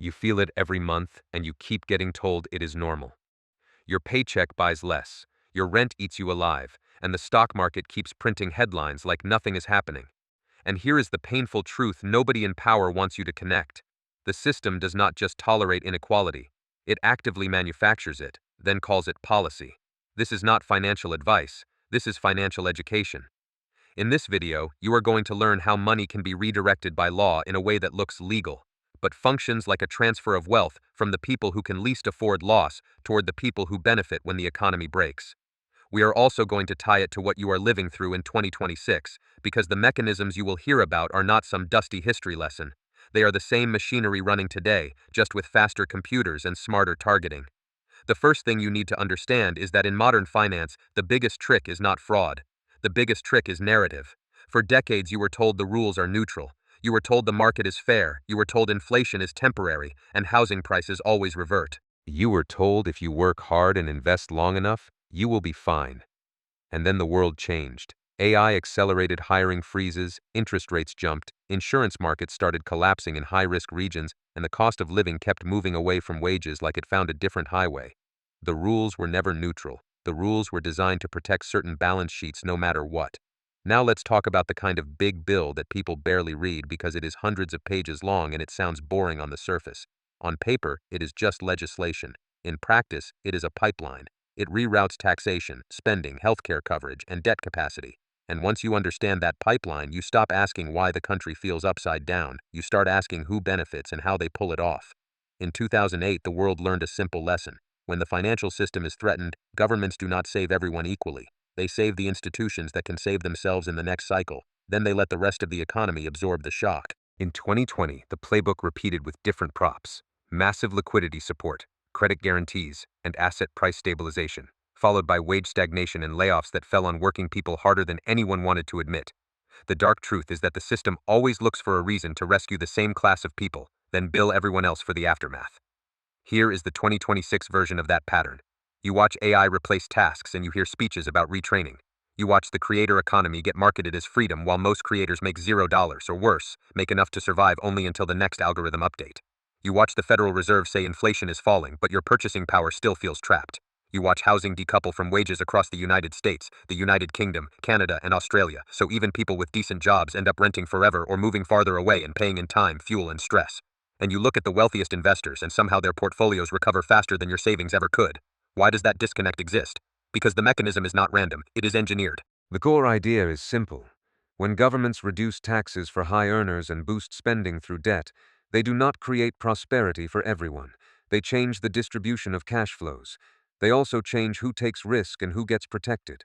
You feel it every month, and you keep getting told it is normal. Your paycheck buys less, your rent eats you alive, and the stock market keeps printing headlines like nothing is happening. And here is the painful truth nobody in power wants you to connect. The system does not just tolerate inequality, it actively manufactures it, then calls it policy. This is not financial advice, this is financial education. In this video, you are going to learn how money can be redirected by law in a way that looks legal, but functions like a transfer of wealth from the people who can least afford loss toward the people who benefit when the economy breaks. We are also going to tie it to what you are living through in 2026, because the mechanisms you will hear about are not some dusty history lesson. They are the same machinery running today, just with faster computers and smarter targeting. The first thing you need to understand is that in modern finance, the biggest trick is not fraud. The biggest trick is narrative. For decades, you were told the rules are neutral. You were told the market is fair. You were told inflation is temporary, and housing prices always revert. You were told if you work hard and invest long enough, you will be fine. And then the world changed. AI accelerated hiring freezes, interest rates jumped, insurance markets started collapsing in high-risk regions, and the cost of living kept moving away from wages like it found a different highway. The rules were never neutral. The rules were designed to protect certain balance sheets no matter what. Now let's talk about the kind of big bill that people barely read because it is hundreds of pages long and it sounds boring on the surface. On paper, it is just legislation. In practice, it is a pipeline. It reroutes taxation, spending, healthcare coverage, and debt capacity. And once you understand that pipeline, you stop asking why the country feels upside down. You start asking who benefits and how they pull it off. In 2008, the world learned a simple lesson. When the financial system is threatened, governments do not save everyone equally. They save the institutions that can save themselves in the next cycle. Then they let the rest of the economy absorb the shock. In 2020, the playbook repeated with different props: massive liquidity support, credit guarantees, and asset price stabilization, followed by wage stagnation and layoffs that fell on working people harder than anyone wanted to admit. The dark truth is that the system always looks for a reason to rescue the same class of people, then bill everyone else for the aftermath. Here is the 2026 version of that pattern. You watch AI replace tasks and you hear speeches about retraining. You watch the creator economy get marketed as freedom while most creators make $0 or worse, make enough to survive only until the next algorithm update. You watch the Federal Reserve say inflation is falling, but your purchasing power still feels trapped. You watch housing decouple from wages across the United States, the United Kingdom, Canada, and Australia, so even people with decent jobs end up renting forever or moving farther away and paying in time, fuel, and stress. And you look at the wealthiest investors and somehow their portfolios recover faster than your savings ever could. Why does that disconnect exist? Because the mechanism is not random, it is engineered. The core idea is simple. When governments reduce taxes for high earners and boost spending through debt, they do not create prosperity for everyone. They change the distribution of cash flows. They also change who takes risk and who gets protected.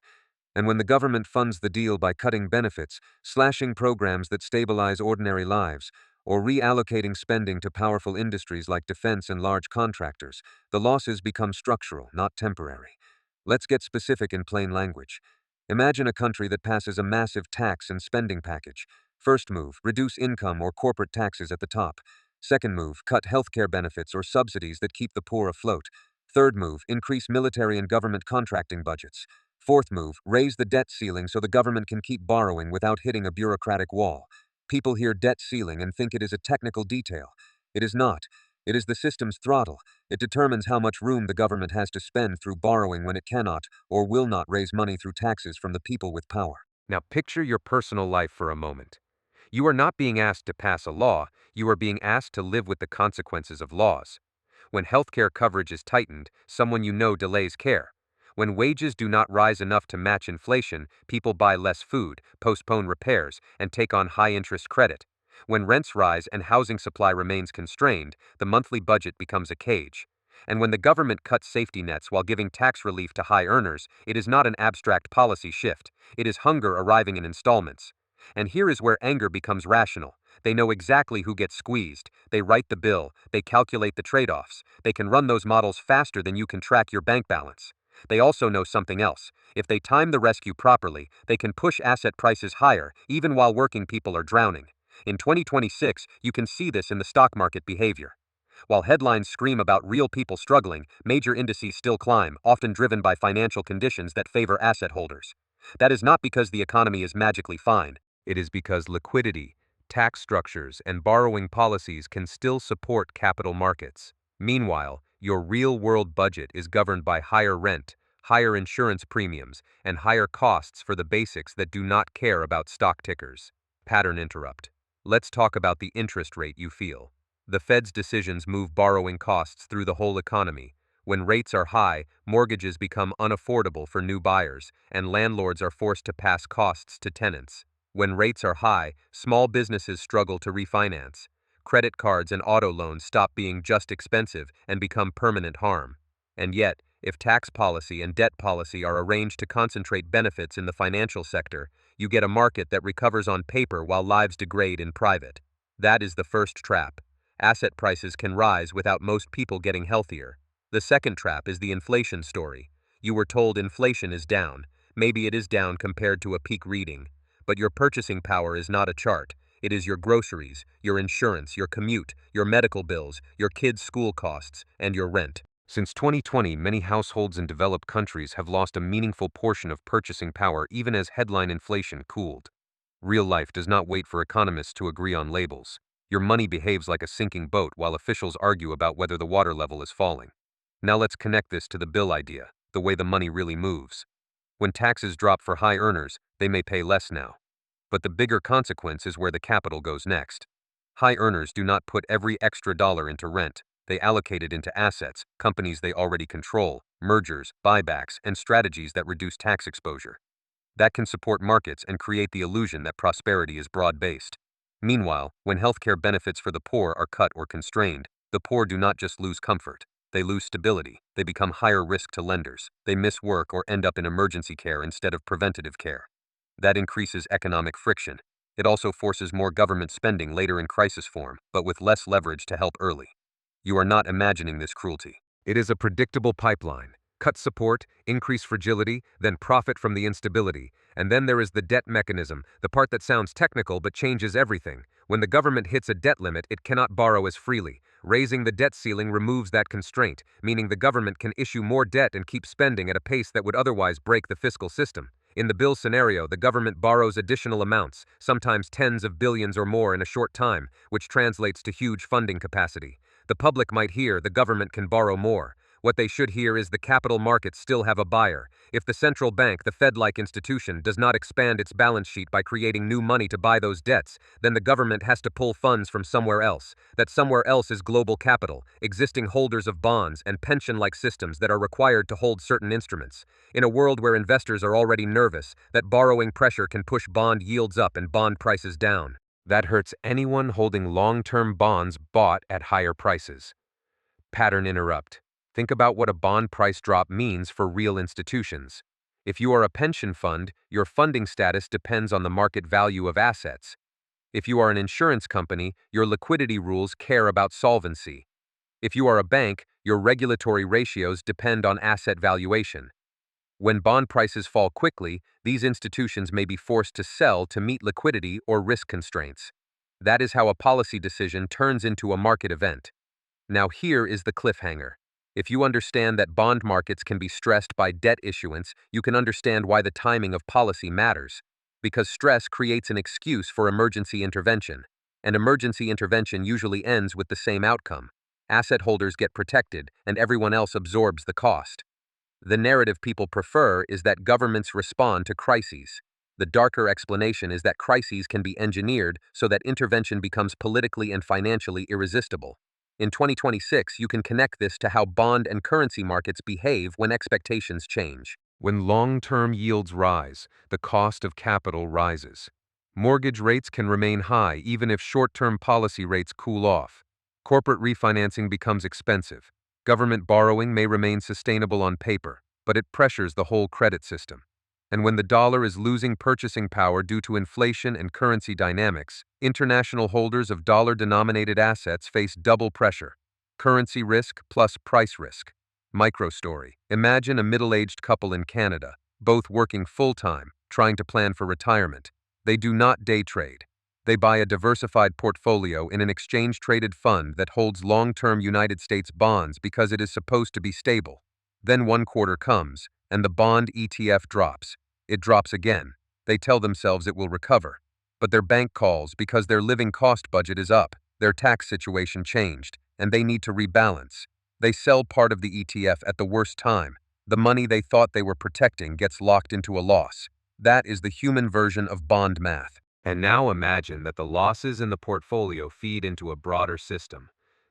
And when the government funds the deal by cutting benefits, slashing programs that stabilize ordinary lives, or reallocating spending to powerful industries like defense and large contractors, the losses become structural, not temporary. Let's get specific in plain language. Imagine a country that passes a massive tax and spending package. First move, reduce income or corporate taxes at the top. Second move, cut healthcare benefits or subsidies that keep the poor afloat. Third move, increase military and government contracting budgets. Fourth move, raise the debt ceiling so the government can keep borrowing without hitting a bureaucratic wall. People hear debt ceiling and think it is a technical detail. It is not. It is the system's throttle. It determines how much room the government has to spend through borrowing when it cannot or will not raise money through taxes from the people with power. Now picture your personal life for a moment. You are not being asked to pass a law, you are being asked to live with the consequences of laws. When healthcare coverage is tightened, someone you know delays care. When wages do not rise enough to match inflation, people buy less food, postpone repairs, and take on high-interest credit. When rents rise and housing supply remains constrained, the monthly budget becomes a cage. And when the government cuts safety nets while giving tax relief to high earners, it is not an abstract policy shift. It is hunger arriving in installments. And here is where anger becomes rational. They know exactly who gets squeezed. They write the bill. They calculate the trade-offs. They can run those models faster than you can track your bank balance. They also know something else. If they time the rescue properly, they can push asset prices higher, even while working people are drowning. In 2026, you can see this in the stock market behavior. While headlines scream about real people struggling, major indices still climb, often driven by financial conditions that favor asset holders. That is not because the economy is magically fine. It is because liquidity, tax structures, and borrowing policies can still support capital markets. Meanwhile, your real-world budget is governed by higher rent, higher insurance premiums, and higher costs for the basics that do not care about stock tickers. Pattern interrupt. Let's talk about the interest rate you feel. The Fed's decisions move borrowing costs through the whole economy. When rates are high, mortgages become unaffordable for new buyers, and landlords are forced to pass costs to tenants. When rates are high, small businesses struggle to refinance. Credit cards and auto loans stop being just expensive and become permanent harm. And yet, if tax policy and debt policy are arranged to concentrate benefits in the financial sector, you get a market that recovers on paper while lives degrade in private. That is the first trap. Asset prices can rise without most people getting healthier. The second trap is the inflation story. You were told inflation is down. Maybe it is down compared to a peak reading. But your purchasing power is not a chart. It is your groceries, your insurance, your commute, your medical bills, your kids' school costs, and your rent. Since 2020, many households in developed countries have lost a meaningful portion of purchasing power even as headline inflation cooled. Real life does not wait for economists to agree on labels. Your money behaves like a sinking boat while officials argue about whether the water level is falling. Now let's connect this to the bill idea, the way the money really moves. When taxes drop for high earners, they may pay less now. But the bigger consequence is where the capital goes next. High earners do not put every extra dollar into rent. They allocate it into assets, companies they already control, mergers, buybacks, and strategies that reduce tax exposure. That can support markets and create the illusion that prosperity is broad-based. Meanwhile, when healthcare benefits for the poor are cut or constrained, the poor do not just lose comfort. They lose stability. They become higher risk to lenders. They miss work or end up in emergency care instead of preventative care. That increases economic friction. It also forces more government spending later in crisis form, but with less leverage to help early. You are not imagining this cruelty. It is a predictable pipeline. Cut support, increase fragility, then profit from the instability. And then there is the debt mechanism, the part that sounds technical but changes everything. When the government hits a debt limit, it cannot borrow as freely. Raising the debt ceiling removes that constraint, meaning the government can issue more debt and keep spending at a pace that would otherwise break the fiscal system. In the bill scenario, the government borrows additional amounts, sometimes tens of billions or more in a short time, which translates to huge funding capacity. The public might hear the government can borrow more. What they should hear is the capital markets still have a buyer. If the central bank, the Fed-like institution, does not expand its balance sheet by creating new money to buy those debts, then the government has to pull funds from somewhere else. That somewhere else is global capital, existing holders of bonds, and pension-like systems that are required to hold certain instruments. In a world where investors are already nervous, that borrowing pressure can push bond yields up and bond prices down. That hurts anyone holding long-term bonds bought at higher prices. Pattern interrupt. Think about what a bond price drop means for real institutions. If you are a pension fund, your funding status depends on the market value of assets. If you are an insurance company, your liquidity rules care about solvency. If you are a bank, your regulatory ratios depend on asset valuation. When bond prices fall quickly, these institutions may be forced to sell to meet liquidity or risk constraints. That is how a policy decision turns into a market event. Now here is the cliffhanger. If you understand that bond markets can be stressed by debt issuance, you can understand why the timing of policy matters. Because stress creates an excuse for emergency intervention. And emergency intervention usually ends with the same outcome. Asset holders get protected, and everyone else absorbs the cost. The narrative people prefer is that governments respond to crises. The darker explanation is that crises can be engineered so that intervention becomes politically and financially irresistible. In 2026, you can connect this to how bond and currency markets behave when expectations change. When long-term yields rise, the cost of capital rises. Mortgage rates can remain high even if short-term policy rates cool off. Corporate refinancing becomes expensive. Government borrowing may remain sustainable on paper, but it pressures the whole credit system. And when the dollar is losing purchasing power due to inflation and currency dynamics, international holders of dollar-denominated assets face double pressure: currency risk plus price risk. Microstory. Imagine a middle-aged couple in Canada, both working full-time, trying to plan for retirement. They do not day trade. They buy a diversified portfolio in an exchange-traded fund that holds long-term United States bonds because it is supposed to be stable. Then one quarter comes, and the bond ETF drops. It drops again. They tell themselves it will recover. but their bank calls because their living cost budget is up, their tax situation changed, and they need to rebalance. They sell part of the ETF at the worst time. The money they thought they were protecting gets locked into a loss. That is the human version of bond math. And now imagine that the losses in the portfolio feed into a broader system.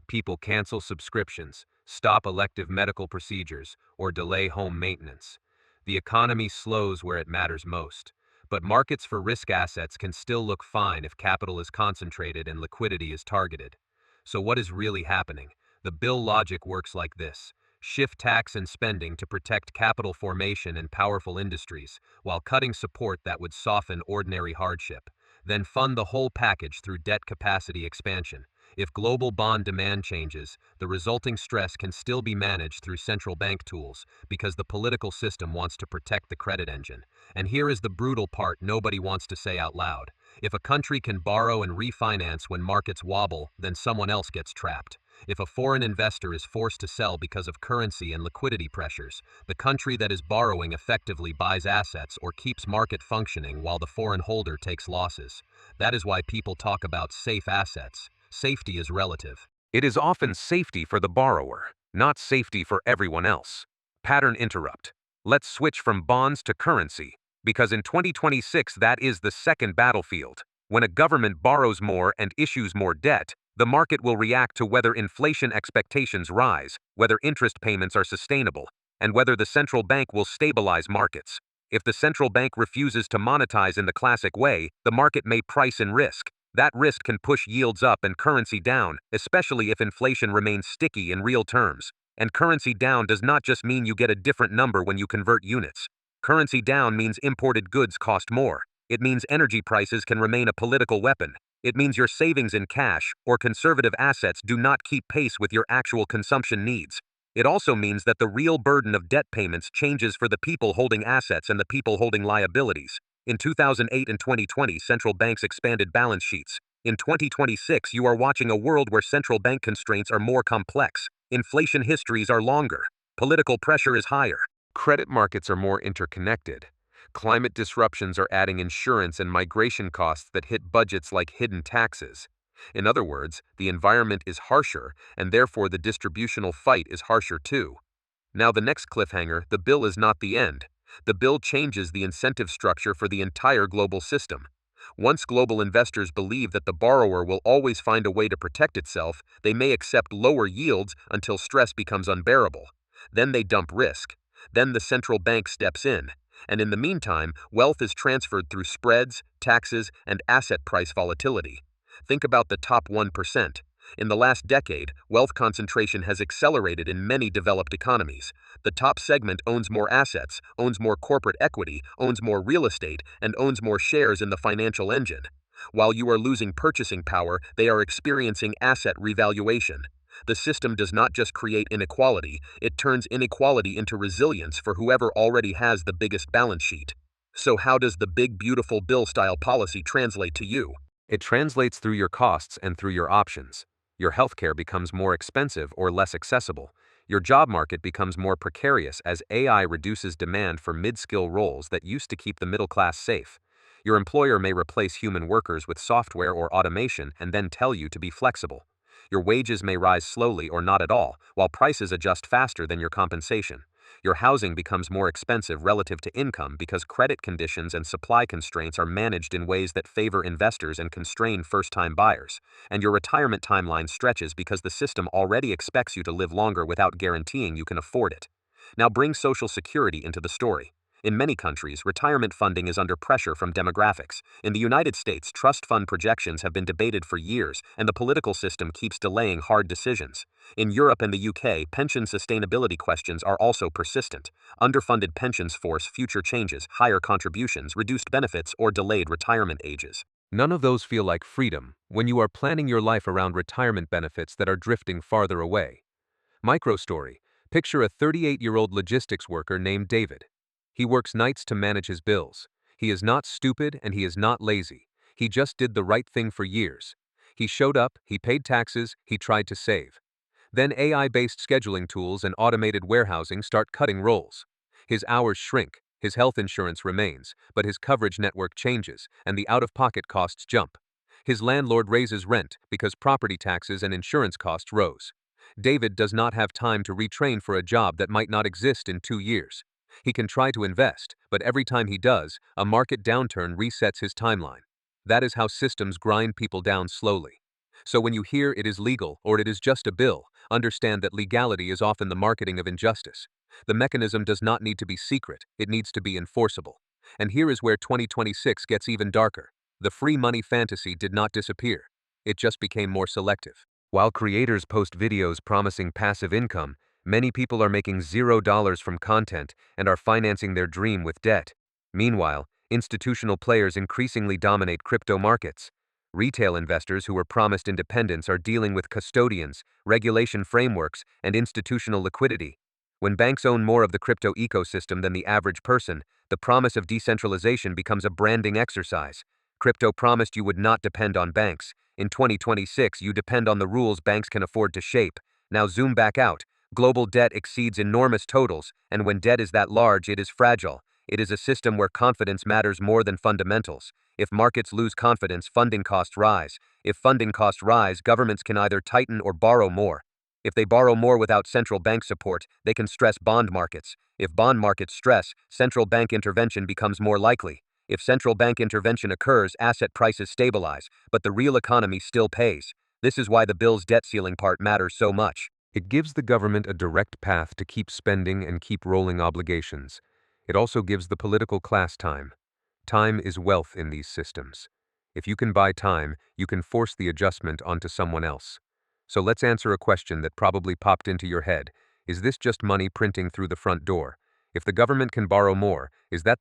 People cancel subscriptions, stop elective medical procedures, or delay home maintenance. The economy slows where it matters most. But markets for risk assets can still look fine if capital is concentrated and liquidity is targeted. So what is really happening? The bill logic works like this. Shift tax and spending to protect capital formation and powerful industries, while cutting support that would soften ordinary hardship. Then fund the whole package through debt capacity expansion. If global bond demand changes, the resulting stress can still be managed through central bank tools because the political system wants to protect the credit engine. And here is the brutal part nobody wants to say out loud. If a country can borrow and refinance when markets wobble, then someone else gets trapped. If a foreign investor is forced to sell because of currency and liquidity pressures, the country that is borrowing effectively buys assets or keeps market functioning while the foreign holder takes losses. That is why people talk about safe assets. Safety is relative. It is often safety for the borrower, not safety for everyone else. Pattern interrupt. Let's switch from bonds to currency, because in 2026 that is the second battlefield. When a government borrows more and issues more debt, the market will react to whether inflation expectations rise, whether interest payments are sustainable, and whether the central bank will stabilize markets. If the central bank refuses to monetize in the classic way, the market may price in risk. That risk can push yields up and currency down, especially if inflation remains sticky in real terms. And currency down does not just mean you get a different number when you convert units. Currency down means imported goods cost more. It means energy prices can remain a political weapon. It means your savings in cash or conservative assets do not keep pace with your actual consumption needs. It also means that the real burden of debt payments changes for the people holding assets and the people holding liabilities. In 2008 and 2020, central banks expanded balance sheets. In 2026, you are watching a world where central bank constraints are more complex. Inflation histories are longer. Political pressure is higher. Credit markets are more interconnected. Climate disruptions are adding insurance and migration costs that hit budgets like hidden taxes. In other words, the environment is harsher, and therefore the distributional fight is harsher too. Now the next cliffhanger, the bill is not the end. The bill changes the incentive structure for the entire global system. Once global investors believe that the borrower will always find a way to protect itself, they may accept lower yields until stress becomes unbearable. Then they dump risk. Then the central bank steps in. And in the meantime, wealth is transferred through spreads, taxes, and asset price volatility. Think about the top 1%. In the last decade, wealth concentration has accelerated in many developed economies. The top segment owns more assets, owns more corporate equity, owns more real estate, and owns more shares in the financial engine. While you are losing purchasing power, they are experiencing asset revaluation. The system does not just create inequality, it turns inequality into resilience for whoever already has the biggest balance sheet. So how does the big beautiful bill-style policy translate to you? It translates through your costs and through your options. Your healthcare becomes more expensive or less accessible. Your job market becomes more precarious as AI reduces demand for mid-skill roles that used to keep the middle class safe. Your employer may replace human workers with software or automation and then tell you to be flexible. Your wages may rise slowly or not at all, while prices adjust faster than your compensation. Your housing becomes more expensive relative to income because credit conditions and supply constraints are managed in ways that favor investors and constrain first-time buyers. And your retirement timeline stretches because the system already expects you to live longer without guaranteeing you can afford it. Now bring Social Security into the story. In many countries, retirement funding is under pressure from demographics. In the United States, trust fund projections have been debated for years, and the political system keeps delaying hard decisions. In Europe and the UK, pension sustainability questions are also persistent. Underfunded pensions force future changes, higher contributions, reduced benefits, or delayed retirement ages. None of those feel like freedom when you are planning your life around retirement benefits that are drifting farther away. Microstory. Picture a 38-year-old logistics worker named David. He works nights to manage his bills. He is not stupid and he is not lazy. He just did the right thing for years. He showed up, he paid taxes, he tried to save. Then AI-based scheduling tools and automated warehousing start cutting roles. His hours shrink, His health insurance remains, but his coverage network changes, and the out-of-pocket costs jump. His landlord raises rent because property taxes and insurance costs rose. David does not have time to retrain for a job that might not exist in 2 years. He can try to invest, but every time he does, a market downturn resets his timeline. That is how systems grind people down slowly. So when you hear it is legal or it is just a bill, understand that legality is often the marketing of injustice. The mechanism does not need to be secret, it needs to be enforceable. And here is where 2026 gets even darker. The free money fantasy did not disappear. It just became more selective. While creators post videos promising passive income, many people are making $0 from content and are financing their dream with debt. Meanwhile, institutional players increasingly dominate crypto markets. Retail investors who were promised independence are dealing with custodians, regulation frameworks, and institutional liquidity. When banks own more of the crypto ecosystem than the average person, the promise of decentralization becomes a branding exercise. Crypto promised you would not depend on banks. In 2026, you depend on the rules banks can afford to shape. Now zoom back out. Global debt exceeds enormous totals, and when debt is that large, it is fragile. It is a system where confidence matters more than fundamentals. If markets lose confidence, funding costs rise. If funding costs rise, governments can either tighten or borrow more. If they borrow more without central bank support, they can stress bond markets. If bond markets stress, central bank intervention becomes more likely. If central bank intervention occurs, asset prices stabilize, but the real economy still pays. This is why the bill's debt ceiling part matters so much. It gives the government a direct path to keep spending and keep rolling obligations. It also gives the political class time. Time is wealth in these systems. If you can buy time, you can force the adjustment onto someone else. So let's answer a question that probably popped into your head. Is this just money printing through the front door? If the government can borrow more, is that